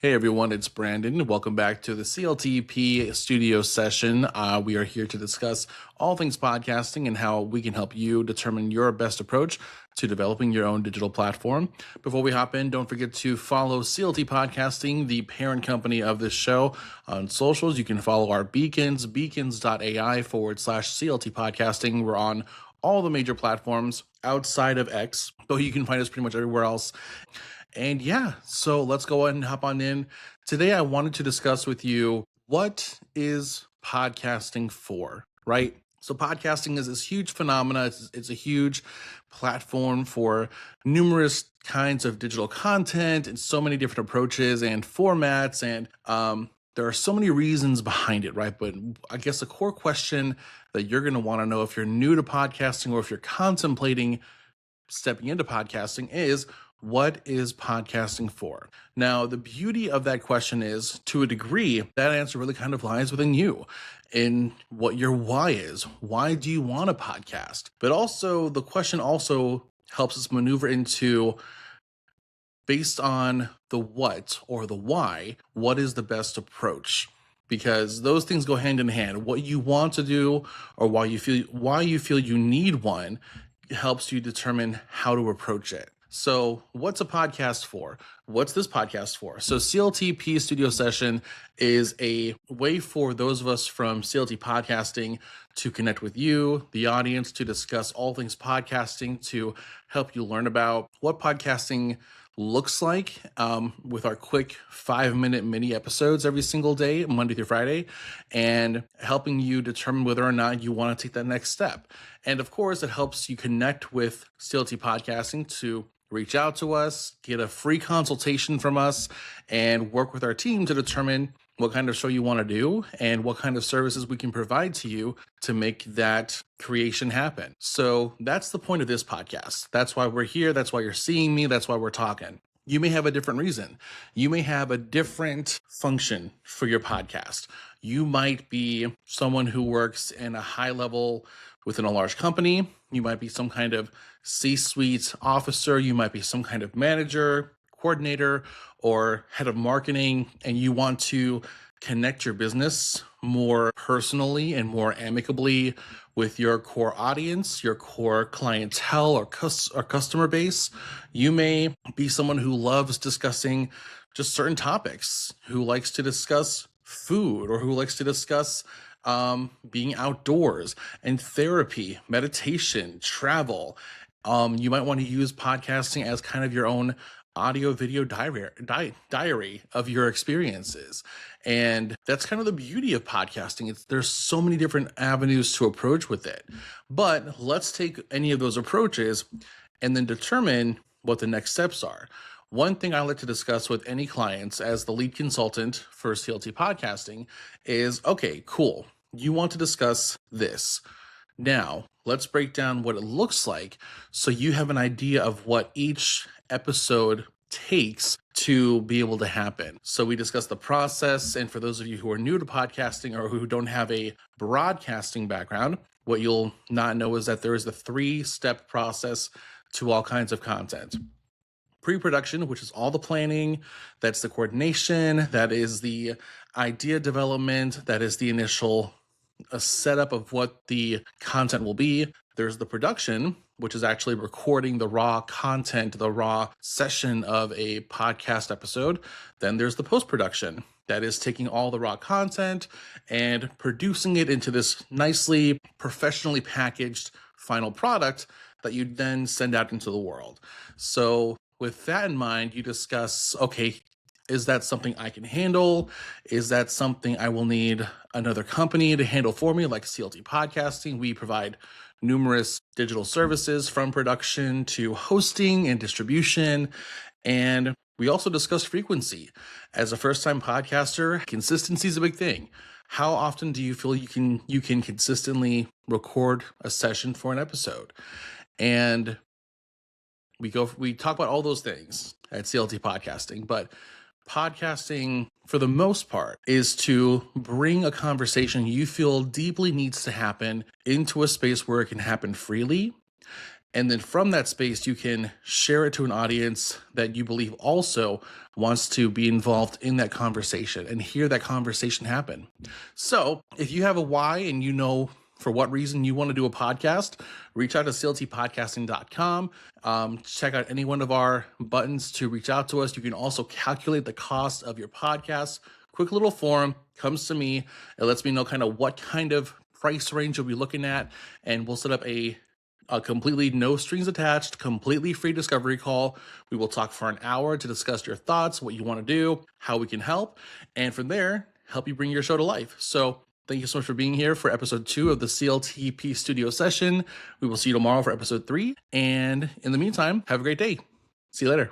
Hey everyone, it's Brandon. Welcome back to the CLTP studio session. We are here to discuss all things podcasting and how we can help you determine your best approach to developing your own digital platform. Before we hop in, don't forget to follow CLT Podcasting, the parent company of this show, on socials. You can follow our beacons, beacons.ai/CLT Podcasting. We're on all the major platforms outside of X, but you can find us pretty much everywhere else. And yeah, so let's go ahead and hop on in. Today, I wanted to discuss with you, what is podcasting for, right? So podcasting is this huge phenomena. It's a huge platform for numerous kinds of digital content and so many different approaches and formats. And there are so many reasons behind it, right? But I guess the core question that you're going to want to know if you're new to podcasting or if you're contemplating stepping into podcasting is, what is podcasting for? Now, the beauty of that question is, to a degree, that answer really kind of lies within you in what your why is. Why do you want a podcast? But also, the question also helps us maneuver into, based on the what or the why, what is the best approach? Because those things go hand in hand. What you want to do or why you feel you need one helps you determine how to approach it. So what's a podcast for? What's this podcast for? So CLTP Studio Session is a way for those of us from CLT Podcasting to connect with you, the audience, to discuss all things podcasting, to help you learn about what podcasting looks like with our quick 5-minute mini episodes every single day, Monday through Friday, and helping you determine whether or not you want to take that next step. And of course, it helps you connect with CLT Podcasting to reach out to us, get a free consultation from us, and work with our team to determine what kind of show you want to do and what kind of services we can provide to you to make that creation happen. So that's the point of this podcast. That's why we're here. That's why you're seeing me. That's why we're talking. You may have a different reason. You may have a different function for your podcast. You might be someone who works in a high level within a large company. You might be some kind of C-suite officer. You might be some kind of manager, coordinator, or head of marketing, and you want to connect your business more personally and more amicably with your core audience, your core clientele or customer base. You may be someone who loves discussing just certain topics, who likes to discuss food, or who likes to discuss being outdoors and therapy, meditation, travel. You might want to use podcasting as kind of your own audio video diary of your experiences. And that's kind of the beauty of podcasting. There's so many different avenues to approach with it. But let's take any of those approaches and then determine what the next steps are. One thing I like to discuss with any clients as the lead consultant for CLT Podcasting is, okay, cool. You want to discuss this. Now, let's break down what it looks like so you have an idea of what each episode takes to be able to happen. So we discuss the process, and for those of you who are new to podcasting or who don't have a broadcasting background, what you'll not know is that there is the 3-step process to all kinds of content. Pre-production, which is all the planning, that's the coordination, that is the idea development, that is the initial setup of what the content will be. There's the production, which is actually recording the raw content, the raw session of a podcast episode. Then there's the post-production, that is taking all the raw content and producing it into this nicely, professionally packaged final product that you then send out into the world. So with that in mind, you discuss, okay, is that something I can handle? Is that something I will need another company to handle for me, like CLT Podcasting? We provide numerous digital services from production to hosting and distribution. And we also discuss frequency. As a first-time podcaster, consistency is a big thing. How often do you feel you can consistently record a session for an episode? And we talk about all those things at CLT Podcasting, but podcasting, for the most part, is to bring a conversation you feel deeply needs to happen into a space where it can happen freely And then from that space, you can share it to an audience that you believe also wants to be involved in that conversation and hear that conversation happen. So if you have a why and you know for what reason you want to do a podcast, reach out to CLTPodcasting.com. Check out any one of our buttons to reach out to us. You can also calculate the cost of your podcast. Quick little form comes to me. It lets me know kind of what kind of price range you'll be looking at, and we'll set up a completely no strings attached, completely free discovery call. We will talk for an hour to discuss your thoughts, what you want to do, how we can help, and from there, help you bring your show to life. So thank you so much for being here for episode 2 of the CLTP studio session. We will see you tomorrow for episode 3. And in the meantime, have a great day. See you later.